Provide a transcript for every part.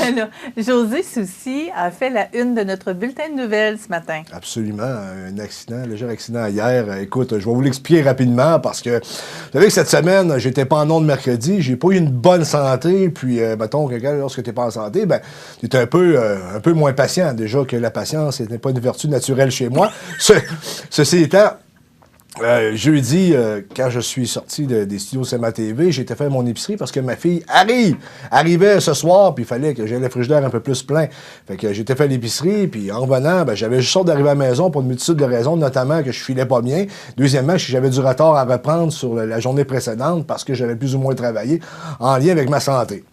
Alors, José Soucy a fait la une de notre bulletin de nouvelles ce matin. Absolument. Un accident, un léger accident hier. Écoute, je vais vous l'expliquer rapidement parce que, vous savez que cette semaine, j'étais pas en ondes mercredi, j'ai pas eu une bonne santé, puis, mettons, lorsque t'es pas en santé, ben, t'es un peu moins patient. Déjà que la patience n'est pas une vertu naturelle chez moi. Ceci étant, jeudi, quand je suis sorti des studios CMA TV, j'ai été faire mon épicerie parce que ma fille arrivait ce soir, puis il fallait que j'aie le frigidaire un peu plus plein. Fait que j'étais fait l'épicerie, puis en revenant, ben, j'avais juste hâte d'arriver à la maison pour une multitude de raisons, notamment que je filais pas bien. Deuxièmement, j'avais du retard à reprendre sur la journée précédente parce que j'avais plus ou moins travaillé en lien avec ma santé.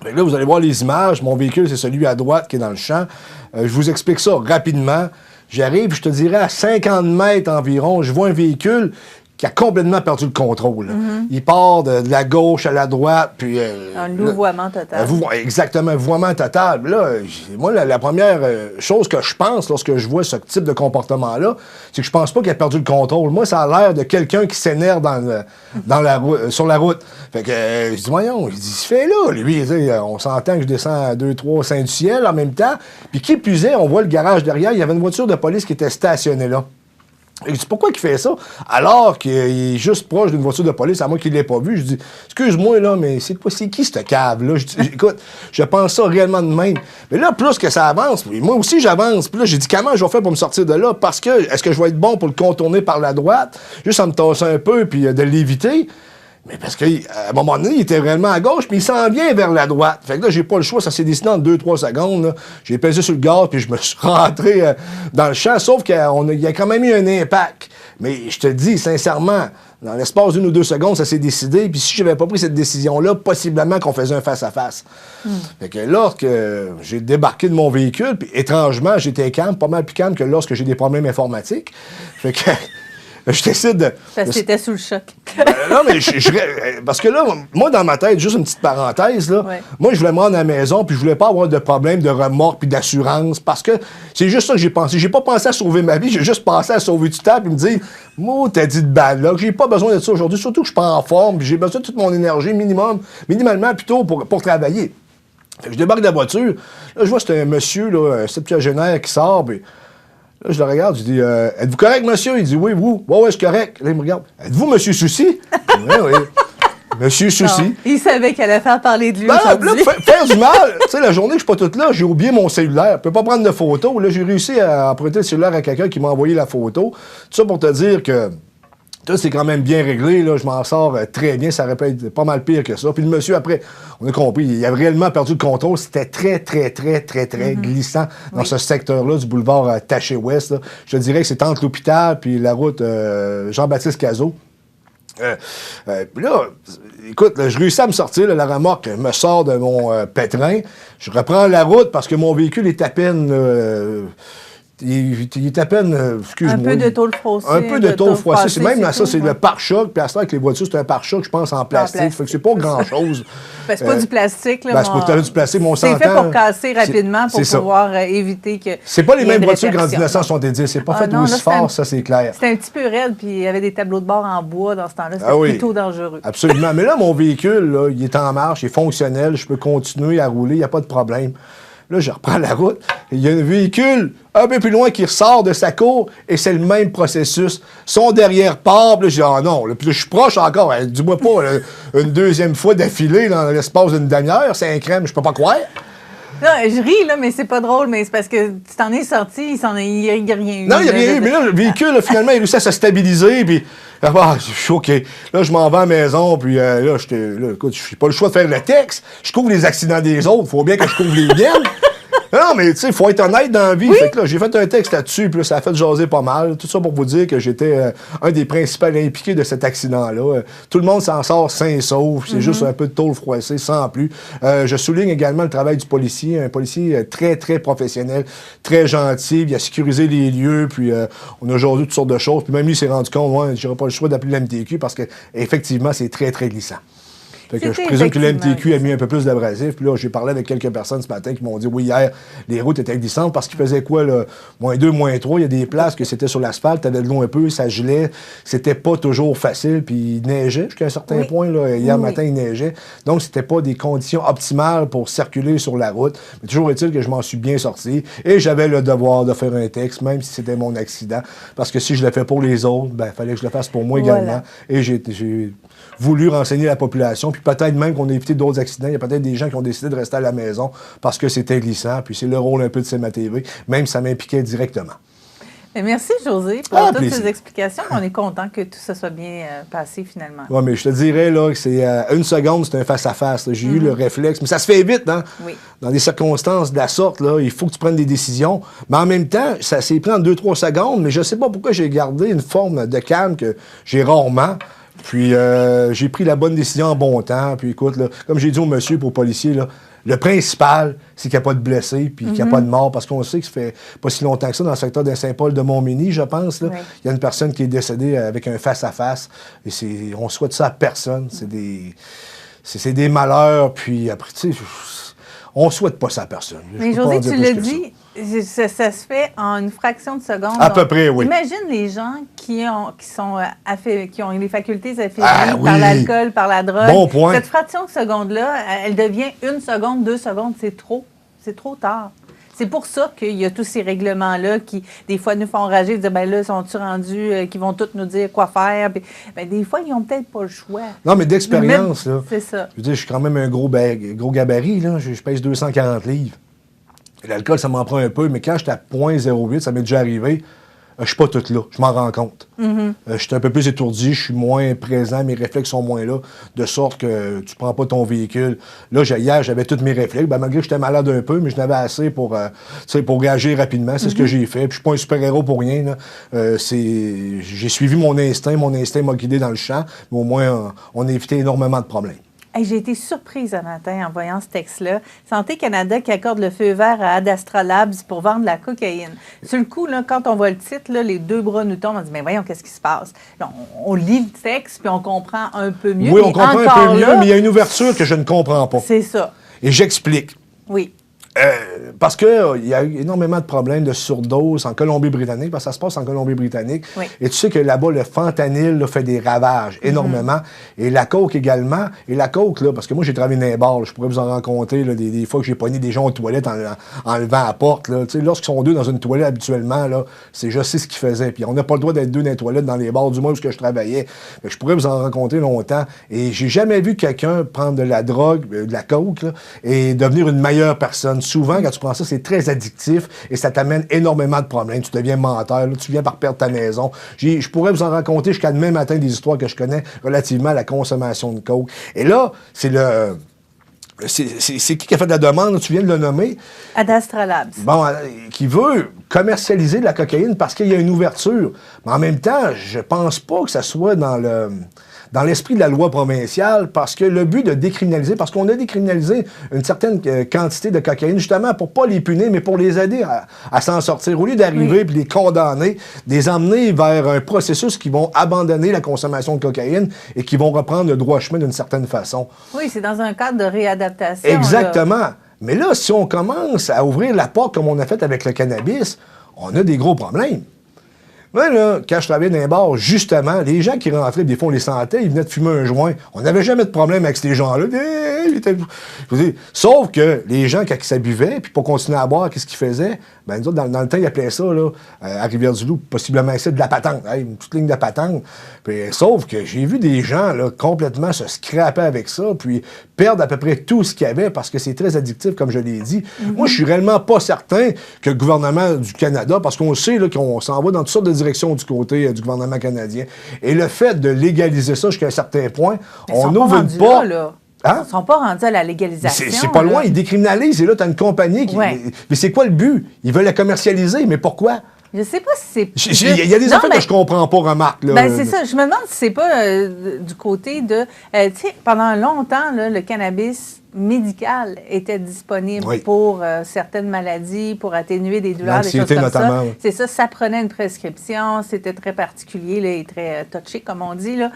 Fait que là, vous allez voir les images. Mon véhicule, c'est celui à droite qui est dans le champ. Je vous explique ça rapidement. J'arrive, je te dirais, à 50 mètres environ, je vois un véhicule qui a complètement perdu le contrôle. Il part de la gauche à la droite, puis... un louvoiement total. Exactement, un vouvoiement total. Là, moi, la première chose que je pense lorsque je vois ce type de comportement-là, c'est que je pense pas qu'il a perdu le contrôle. Moi, ça a l'air de quelqu'un qui s'énerve sur la route. Fait que, je dis, voyons, il se fait là, lui. On s'entend que je descends à 2-3 Saint du ciel en même temps. Puis qui plus est, on voit le garage derrière, il y avait une voiture de police qui était stationnée là. Et je dis, pourquoi il fait ça? Alors qu'il est juste proche d'une voiture de police, à moi qu'il ne l'ait pas vu. Je dis, excuse-moi, là, mais c'est qui cette cave-là? Je dis, écoute, je pense ça réellement de même. Mais là, plus que ça avance, puis moi aussi j'avance. Puis là, j'ai dit, comment je vais faire pour me sortir de là? Parce que, est-ce que je vais être bon pour le contourner par la droite? Juste en me tasser un peu, puis de l'éviter? Mais parce qu'à un moment donné, il était réellement à gauche, puis il s'en vient vers la droite. Fait que là, j'ai pas le choix, ça s'est décidé en 2-3 secondes. Là. J'ai pesé sur le gaz, puis je me suis rentré dans le champ, sauf qu'il y a quand même eu un impact. Mais je te dis, sincèrement, dans l'espace d'1 ou 2 secondes, ça s'est décidé, puis si j'avais pas pris cette décision-là, possiblement qu'on faisait un face-à-face. Fait que lorsque j'ai débarqué de mon véhicule, puis étrangement, j'étais calme, pas mal plus calme que lorsque j'ai des problèmes informatiques. Fait que... je décide de... Parce que t'étais sous le choc. Non, mais parce que là, moi, dans ma tête, juste une petite parenthèse, là, moi, je voulais me rendre à la maison, puis je voulais pas avoir de problème de remords puis d'assurance, parce que c'est juste ça que j'ai pensé. J'ai pas pensé à sauver ma vie, j'ai juste pensé à sauver du temps, puis me dire, moi, t'as dit de balle, là, que j'ai pas besoin de ça aujourd'hui, surtout que je suis pas en forme, puis j'ai besoin de toute mon énergie, minimalement, plutôt, pour travailler. Fait que je débarque de la voiture, là, je vois c'est un monsieur, là, un septuagénaire qui sort, puis... Là, je le regarde, je dis, êtes-vous correct, monsieur? Il dit, oui, vous. Ouais, je suis correct. Là, il me regarde, êtes-vous monsieur Soucy? Oui. Monsieur Soucy. Non, il savait qu'elle allait faire parler de lui aujourd'hui. Là, faire du mal. Tu sais, la journée que je suis pas toute là, j'ai oublié mon cellulaire. Je peux pas prendre de photo. Là, j'ai réussi à emprunter le cellulaire à quelqu'un qui m'a envoyé la photo. Tout ça pour te dire que tout c'est quand même bien réglé, là, je m'en sors très bien, ça aurait pu être pas mal pire que ça. Puis le monsieur, après, on a compris, il a réellement perdu le contrôle, c'était très glissant dans ce secteur-là du boulevard Taché-Ouest. Là. Je te dirais que c'est entre l'hôpital puis la route Jean-Baptiste Cazot. Puis là, écoute, là, je réussis à me sortir, là, la remorque me sort de mon pétrin, je reprends la route parce que mon véhicule est à peine... Il est à peine, excuse-moi. Un peu de tôle froissée. Un peu de tôle froissée. C'est même ça, c'est le pare-choc. Puis à ce temps, avec les voitures, c'est un pare-choc, je pense, en plastique. Fait que c'est pas grand-chose. Ben, c'est pas du plastique, là. Ben, c'est pas du plastique, mais on s'entend. C'est fait pour casser rapidement, pour pouvoir éviter que. C'est pas les mêmes voitures qu'en 1970. C'est pas fait aussi fort, ça, c'est clair. C'était un petit peu raide, puis il y avait des tableaux de bord en bois dans ce temps-là. C'était plutôt dangereux. Absolument. Mais là, mon véhicule, là, il est en marche, il est fonctionnel, je peux continuer à rouler, il n'y a pas de problème. Là, je reprends la route. Il y a un véhicule un peu plus loin qui ressort de sa cour et c'est le même processus. Son derrière part, là, je dis, ah non, là, puis là, je suis proche encore. Dis-moi pas une deuxième fois d'affilée dans l'espace d'une demi-heure, c'est un crème, je peux pas croire. Là, je ris, là, mais c'est pas drôle, mais c'est parce que tu t'en es sorti, il n'y a rien eu. Non, il n'y a rien eu, mais là, le véhicule, là, finalement, il réussit à se stabiliser, puis je suis OK. Là, je m'en vais à la maison, puis là, écoute, je n'ai pas le choix de faire le texte. Je couvre les accidents des autres, il faut bien que je couvre les miennes. Non, mais tu sais, il faut être honnête dans la vie. Oui. Fait que là, j'ai fait un texte là-dessus, puis là, ça a fait jaser pas mal. Tout ça pour vous dire que j'étais un des principaux impliqués de cet accident-là. Tout le monde s'en sort sain et sauf. C'est juste un peu de tôle froissée, sans plus. Je souligne également le travail du policier. Un policier très professionnel, très gentil. Il a sécurisé les lieux, puis on a aujourd'hui toutes sortes de choses. Puis même lui s'est rendu compte, moi, j'aurais pas le choix d'appeler l'MTQ parce que effectivement, c'est très glissant. Fait que je C'était présume que le MTQ a effectivement mis un peu plus d'abrasif. Puis là, j'ai parlé avec quelques personnes ce matin qui m'ont dit, oui, hier, les routes étaient glissantes parce qu'il faisait quoi, là, -2, -3. Il y a des places que c'était sur l'asphalte, t'avais de l'eau un peu, ça gelait. C'était pas toujours facile. Puis il neigeait jusqu'à un certain point. Là, hier matin, il neigeait. Donc, c'était pas des conditions optimales pour circuler sur la route. Mais toujours est-il que je m'en suis bien sorti. Et j'avais le devoir de faire un texte, même si c'était mon accident. Parce que si je le fais pour les autres, ben, il fallait que je le fasse pour moi également. Et j'ai voulu renseigner la population, puis peut-être même qu'on a évité d'autres accidents. Il y a peut-être des gens qui ont décidé de rester à la maison parce que c'était glissant, puis c'est le rôle un peu de CMA-TV, même si ça m'impliquait directement. Merci, José, pour toutes ces explications. On est content que tout ça soit bien passé, finalement. Oui, mais je te dirais là, que c'est une seconde, c'est un face-à-face. J'ai eu le réflexe, mais ça se fait vite, hein? Oui. Dans des circonstances de la sorte, là, il faut que tu prennes des décisions. Mais en même temps, ça s'est pris en 2-3 secondes, mais je ne sais pas pourquoi j'ai gardé une forme de calme que j'ai rarement. Puis j'ai pris la bonne décision en bon temps. Puis écoute, là, comme j'ai dit au monsieur, au policier, là, le principal, c'est qu'il n'y a pas de blessés puis qu'il n'y a pas de mort, parce qu'on sait que ça fait pas si longtemps que ça, dans le secteur de Saint-Paul de Montmény, je pense, là, il y a une personne qui est décédée avec un face-à-face. Et on souhaite ça à personne. C'est des malheurs, puis après, tu sais, on souhaite pas ça à personne. Mais José, tu l'as dit, ça se fait en une fraction de seconde. À peu près, oui. Imagine les gens qui ont les facultés affaiblies par l'alcool, par la drogue. Bon point. Cette fraction de seconde-là, elle devient 1 seconde, 2 secondes, c'est trop. C'est trop tard. C'est pour ça qu'il y a tous ces règlements-là qui, des fois, nous font rager, dire, ben là, sont-ils rendus, qui vont tous nous dire quoi faire. Puis, ben, des fois, ils n'ont peut-être pas le choix. Non, mais d'expérience, là. C'est ça. Je veux dire, je suis quand même un gros gabarit, là. Je pèse 240 livres. L'alcool, ça m'en prend un peu, mais quand j'étais à 0,08, ça m'est déjà arrivé. Je suis pas tout là, je m'en rends compte. Je suis un peu plus étourdi, je suis moins présent, mes réflexes sont moins là, de sorte que tu prends pas ton véhicule. Là, hier, j'avais tous mes réflexes. Ben, malgré que j'étais malade un peu, mais je n'avais assez pour réagir rapidement. C'est ce que j'ai fait. Puis je suis pas un super-héros pour rien, là. J'ai suivi mon instinct m'a guidé dans le champ, mais au moins, on a évité énormément de problèmes. Hey, j'ai été surprise un matin en voyant ce texte-là. Santé Canada qui accorde le feu vert à Ad Astra Labs pour vendre de la cocaïne. Sur le coup, là, quand on voit le titre, là, les deux bras nous tombent. On dit, mais voyons, qu'est-ce qui se passe? Là, on lit le texte, puis on comprend un peu mieux. Oui, on comprend un peu mieux, mais il y a une ouverture que je ne comprends pas. C'est ça. Et j'explique. Oui. Parce qu'il y a eu énormément de problèmes de surdose en Colombie-Britannique, parce que ça se passe en Colombie-Britannique. Oui. Et tu sais que là-bas, le fentanyl là, fait des ravages énormément. Et la coke également. Et la coke, là, parce que moi, j'ai travaillé dans les bars, là, je pourrais vous en rencontrer là, des fois que j'ai pogné des gens aux toilettes en levant la porte. Là. Tu sais, lorsqu'ils sont deux dans une toilette habituellement, là, je sais ce qu'ils faisaient. Puis on n'a pas le droit d'être deux dans les toilettes dans les bars, du moins où je travaillais. Fait que je pourrais vous en rencontrer longtemps. Et j'ai jamais vu quelqu'un prendre de la drogue, de la coke, là, et devenir une meilleure personne. Souvent, quand tu prends ça, c'est très addictif et ça t'amène énormément de problèmes. Tu deviens menteur, là, tu viens par perdre ta maison. Je pourrais vous en raconter jusqu'à demain matin des histoires que je connais relativement à la consommation de coke. Et là, c'est qui a fait la demande? Tu viens de le nommer. Ad Astra Labs. Bon, qui veut commercialiser de la cocaïne parce qu'il y a une ouverture. Mais en même temps, je pense pas que ça soit dans l'esprit de la loi provinciale, parce que le but de décriminaliser, parce qu'on a décriminalisé une certaine quantité de cocaïne, justement pour pas les punir, mais pour les aider à s'en sortir. Au lieu d'arriver puis les condamner, les emmener vers un processus qui vont abandonner la consommation de cocaïne et qui vont reprendre le droit chemin d'une certaine façon. Oui, c'est dans un cadre de réadaptation. Exactement. Là. Mais là, si on commence à ouvrir la porte comme on a fait avec le cannabis, on a des gros problèmes. Moi, là, quand je travaillais dans les bars, justement, les gens qui rentraient, des fois, on les sentait, ils venaient de fumer un joint. On n'avait jamais de problème avec ces gens-là. Sauf que les gens, quand ils s'abuvaient, puis pour continuer à boire, qu'est-ce qu'ils faisaient? Ben, nous autres, dans le temps, ils appelaient ça, là, à Rivière-du-Loup, possiblement ça, de la patente. Une petite ligne de patente. Puis, sauf que j'ai vu des gens, là, complètement se scraper avec ça, puis perdre à peu près tout ce qu'il y avait, parce que c'est très addictif, comme je l'ai dit. Moi, je suis réellement pas certain que le gouvernement du Canada, parce qu'on sait, là, qu'on s'en va dans toutes sortes de directions du côté du gouvernement canadien, et le fait de légaliser ça jusqu'à un certain point, on ouvre une porte. Hein? Ils ne sont pas rendus à la légalisation. C'est pas loin, ils décriminalisent. Et là, tu as une compagnie qui. Ouais. Mais c'est quoi le but? Ils veulent la commercialiser, mais pourquoi? Je sais pas si c'est. Il y a des affaires que je comprends pas, remarque. Là. Ben, c'est ça. Je me demande si c'est pas du côté de. Tu sais, pendant longtemps, là, le cannabis médical était disponible pour certaines maladies, pour atténuer des douleurs, des choses comme notamment, ça. C'est ça, ça prenait une prescription, c'était très particulier là, et très touché, comme on dit. Là.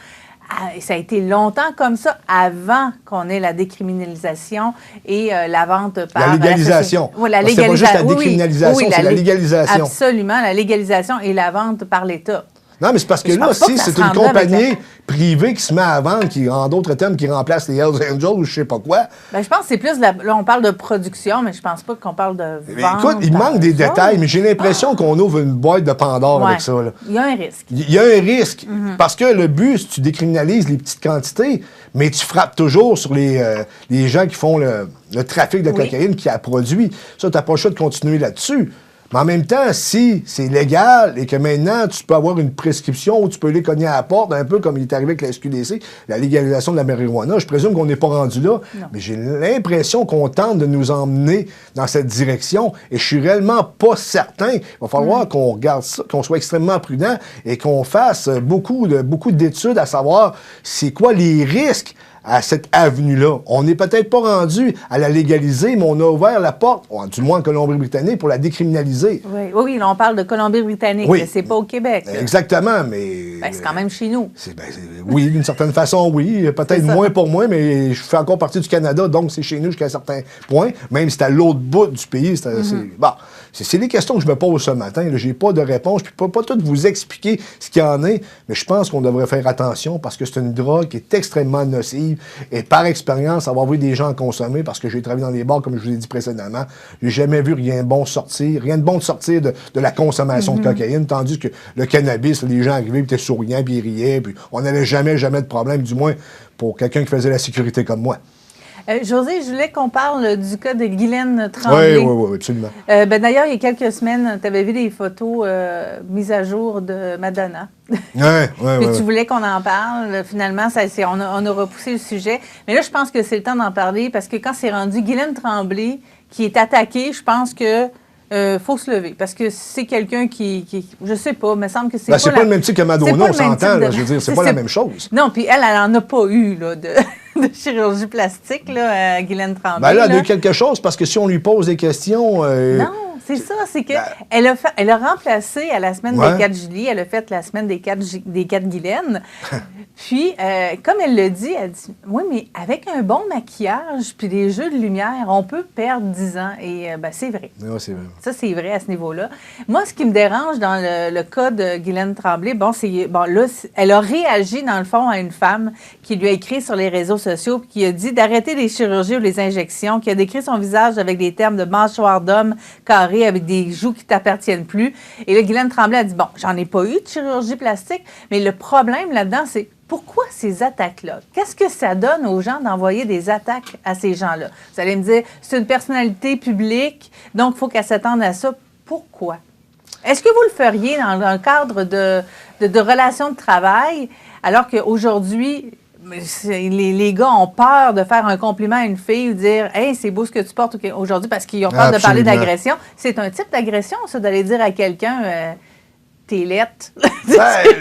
ça a été longtemps comme ça, avant qu'on ait la décriminalisation et la vente par... La légalisation. Oui, la légalisation. C'est pas juste la décriminalisation, oui, c'est la légalisation. Absolument, la légalisation et la vente par l'État. Non, mais c'est parce que là, si c'est une compagnie privée qui se met à vendre, qui, en d'autres termes, qui remplace les Hells Angels ou je sais pas quoi. Bien, je pense que c'est plus... Là, on parle de production, mais je pense pas qu'on parle de vente. Écoute, il manque des détails, mais j'ai l'impression qu'on ouvre une boîte de Pandore avec ça. Là. Il y a un risque. Il y a un risque. Parce que le but, c'est que tu décriminalises les petites quantités, mais tu frappes toujours sur les gens qui font le trafic de cocaïne qui a produit. Ça, tu n'as pas le choix de continuer là-dessus. Mais en même temps, si c'est légal et que maintenant, tu peux avoir une prescription où tu peux aller cogner à la porte, un peu comme il est arrivé avec la SQDC, la légalisation de la marijuana, je présume qu'on n'est pas rendu là, mais j'ai l'impression qu'on tente de nous emmener dans cette direction et je suis réellement pas certain. Il va falloir qu'on regarde ça, qu'on soit extrêmement prudent et qu'on fasse beaucoup d'études à savoir c'est quoi les risques à cette avenue-là. On n'est peut-être pas rendu à la légaliser, mais on a ouvert la porte, du moins en Colombie-Britannique, pour la décriminaliser. Oui, là, on parle de Colombie-Britannique, mais c'est pas au Québec. Là. Exactement, mais... c'est quand même chez nous. Oui, d'une certaine façon, oui. Peut-être moins pour moi, mais je fais encore partie du Canada, donc c'est chez nous jusqu'à un certain point, même si c'est à l'autre bout du pays. C'est des questions que je me pose ce matin. Je n'ai pas de réponse. Je ne peux pas tout vous expliquer ce qu'il y en est, mais je pense qu'on devrait faire attention parce que c'est une drogue qui est extrêmement nocive. Et par expérience, avoir vu des gens consommer, parce que j'ai travaillé dans les bars, comme je vous l'ai dit précédemment, j'ai jamais vu rien de bon sortir de la consommation de cocaïne, tandis que le cannabis, les gens arrivaient, ils étaient souriants, puis ils riaient, puis on n'avait jamais de problème, du moins pour quelqu'un qui faisait la sécurité comme moi. José, je voulais qu'on parle du cas de Guylaine Tremblay. Oui, absolument. D'ailleurs, il y a quelques semaines, tu avais vu des photos mises à jour de Madonna. Oui. Tu voulais qu'on en parle. Finalement, on a repoussé le sujet. Mais là, je pense que c'est le temps d'en parler parce que quand c'est rendu Guylaine Tremblay qui est attaquée, je pense que faut se lever. Parce que c'est quelqu'un qui je sais pas, il me semble que c'est pas le même type que Madonna, on s'entend. Je veux dire, c'est pas la même chose. Non, puis elle en a pas eu là, de chirurgie plastique, là, Guylaine Tremblay. Ben là, elle a eu quelque chose, parce que si on lui pose des questions... Non, c'est ça, c'est que elle a remplacé à la semaine des 4 Julie, elle a fait la semaine des 4 Guylaine. Puis, comme elle le dit, elle dit, oui, mais avec un bon maquillage puis des jeux de lumière, on peut perdre 10 ans. Et c'est vrai. Oui, c'est vrai. Ça, c'est vrai à ce niveau-là. Moi, ce qui me dérange dans le cas de Guylaine Tremblay, là, elle a réagi, dans le fond, à une femme qui lui a écrit sur les réseaux sociaux puis qui a dit d'arrêter les chirurgies ou les injections, qui a décrit son visage avec des termes de mâchoire d'homme carré avec des joues qui t'appartiennent plus. Et là, Guylaine Tremblay a dit, j'en ai pas eu de chirurgie plastique, mais le problème là-dedans, c'est pourquoi ces attaques-là? Qu'est-ce que ça donne aux gens d'envoyer des attaques à ces gens-là? Vous allez me dire, c'est une personnalité publique, donc il faut qu'elle s'attende à ça. Pourquoi? Est-ce que vous le feriez dans un cadre de relations de travail, alors qu'aujourd'hui, les gars ont peur de faire un compliment à une fille ou dire « Hey, c'est beau ce que tu portes aujourd'hui » parce qu'ils ont peur de parler d'agression. C'est un type d'agression, ça, d'aller dire à quelqu'un t'es lettre.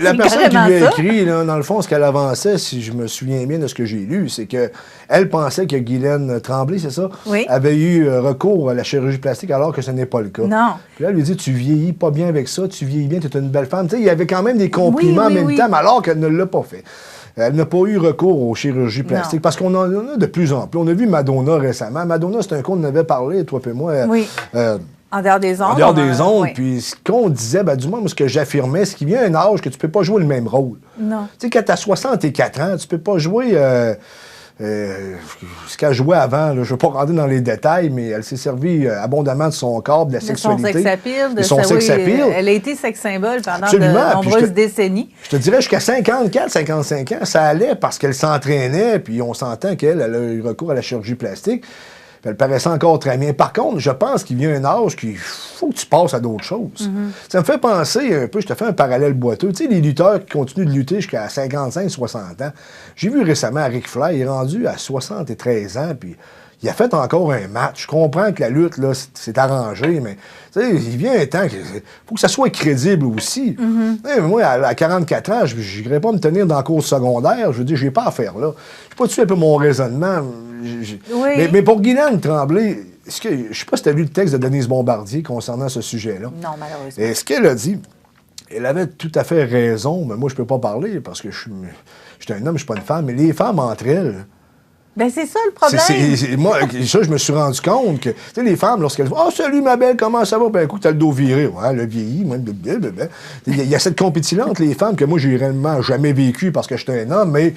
La personne qui lui a écrit, là, dans le fond, ce qu'elle avançait, si je me souviens bien de ce que j'ai lu, c'est qu'elle pensait que Guylaine Tremblay, c'est ça, avait eu recours à la chirurgie plastique alors que ce n'est pas le cas. Non. Puis là, elle lui dit, tu vieillis pas bien avec ça, tu vieillis bien, tu es une belle femme. Tu sais, il y avait quand même des compliments en même temps, alors qu'elle ne l'a pas fait. Elle n'a pas eu recours aux chirurgies plastiques parce qu'on en a de plus en plus. On a vu Madonna récemment. Madonna, c'est un coup, on en avait parlé, toi et moi. En dehors des ondes. En dehors des ondes. Puis ce qu'on disait, du moins, ce que j'affirmais, c'est qu'il y a un âge que tu peux pas jouer le même rôle. Non. Tu sais, quand tu as 64 ans, tu peux pas jouer ce qu'elle jouait avant. Là, je ne veux pas rentrer dans les détails, mais elle s'est servie abondamment de son corps, de la sexualité. De son sex appeal. Elle a été sex symbole pendant de nombreuses décennies. Je te dirais jusqu'à 54, 55 ans, ça allait parce qu'elle s'entraînait, puis on s'entend qu'elle a eu recours à la chirurgie plastique. Elle paraissait encore très bien. Par contre, je pense qu'il vient un âge qu'il faut que tu passes à d'autres choses. Ça me fait penser un peu, je te fais un parallèle boiteux. Tu sais, les lutteurs qui continuent de lutter jusqu'à 55, 60 ans. J'ai vu récemment Ric Flair, il est rendu à 73 ans, puis il a fait encore un match. Je comprends que la lutte, là, c'est arrangé, mais il vient un temps qu'il faut que ça soit crédible aussi. Moi, à 44 ans, je n'irais pas me tenir dans la course secondaire. Je veux dire, je n'ai pas à faire là. Je sais pas tu un peu mon raisonnement. Mais pour Guylaine Tremblay, je ne sais pas si tu as lu le texte de Denise Bombardier concernant ce sujet-là. Non, malheureusement. Et ce qu'elle a dit, Elle avait tout à fait raison, mais moi, je peux pas parler parce que je suis un homme, je suis pas une femme. Mais les femmes, entre elles... Bien, c'est ça le problème. Moi, ça, je me suis rendu compte que, tu sais, les femmes, lorsqu'elles disent « Ah, salut, ma belle, comment ça va? » Ben, écoute, t'as le dos viré. Ouais, le vieilli, moi, il y a cette compétition entre les femmes que moi, j'ai réellement jamais vécu parce que j'étais un homme, mais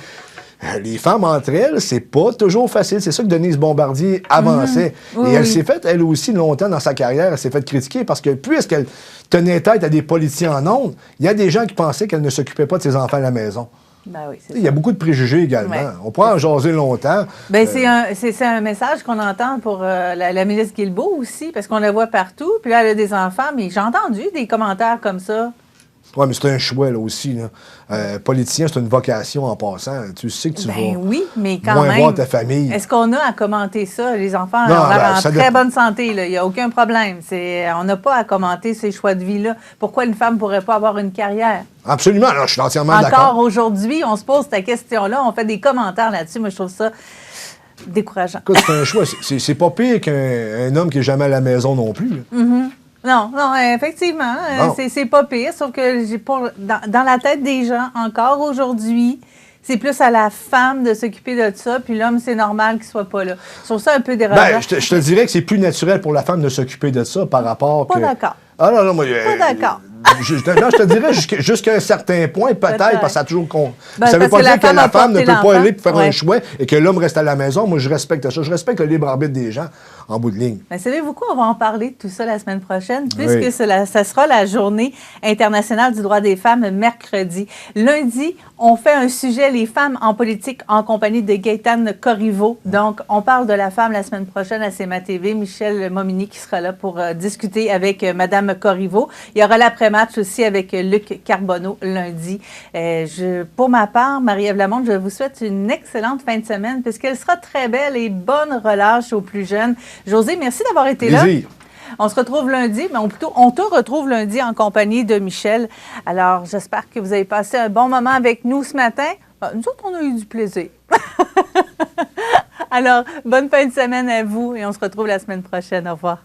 les femmes entre elles, c'est pas toujours facile. C'est ça que Denise Bombardier avançait. Oui, et elle oui. s'est faite, elle aussi, longtemps dans sa carrière, elle s'est faite critiquer parce que puisqu'elle tenait tête à des politiciens en ondes, il y a des gens qui pensaient qu'elle ne s'occupait pas de ses enfants à la maison. Ben oui, c'est Il y a beaucoup de préjugés également. Ouais. On pourrait en jaser longtemps. Ben, c'est un message qu'on entend pour la ministre Guilbeault aussi, parce qu'on la voit partout. Puis là, elle a des enfants, mais j'ai entendu des commentaires comme ça. Oui, mais c'est un choix, là, aussi. Là. Politicien, c'est une vocation en passant. Tu sais que tu vas Oui, mais quand moins même. voir ta famille. Est-ce qu'on a à commenter ça? Les enfants Non, ont l'air ben, en ça très dépend. bonne santé. Là. Il n'y a aucun problème. On n'a pas à commenter ces choix de vie-là. Pourquoi une femme ne pourrait pas avoir une carrière? Absolument. Alors, je suis entièrement Encore d'accord. aujourd'hui, on se pose cette question-là. On fait des commentaires là-dessus. Moi, je trouve ça décourageant. Écoute, c'est un choix. C'est pas pire qu'un homme qui n'est jamais à la maison non plus. Là. Non, effectivement, Bon. c'est pas pire, sauf que dans la tête des gens, encore aujourd'hui, c'est plus à la femme de s'occuper de ça, puis l'homme, c'est normal qu'il soit pas là. Je trouve ça un peu dérangeant. Ben, je te dirais que c'est plus naturel pour la femme de s'occuper de ça par rapport Pas que... d'accord. Ah non, moi... Pas d'accord. Je te dirais jusqu'à un certain point, peut-être, parce que ça a toujours... Ben, ça veut parce pas que dire que la femme ne peut pas aller pour faire Ouais. un choix et que l'homme reste à la maison. Moi, je respecte ça. Je respecte le libre arbitre des gens, en bout de ligne. Mais savez-vous quoi? On va en parler de tout ça la semaine prochaine, puisque Oui. ça sera la Journée internationale du droit des femmes mercredi. Lundi, on fait un sujet, les femmes en politique, en compagnie de Gaëtane Corriveau. Donc, on parle de la femme la semaine prochaine à CMA TV. Michel Momini qui sera là pour discuter avec Madame Corriveau. Il y aura l'après-match aussi avec Luc Carbonneau lundi. Pour ma part, Marie-Ève Lamonde, je vous souhaite une excellente fin de semaine puisqu'elle sera très belle et bonne relâche aux plus jeunes. José, merci d'avoir été Plaisir. là. On se retrouve lundi, mais on te retrouve lundi en compagnie de Michel. Alors, j'espère que vous avez passé un bon moment avec nous ce matin. Nous autres, on a eu du plaisir. Alors, bonne fin de semaine à vous et on se retrouve la semaine prochaine. Au revoir.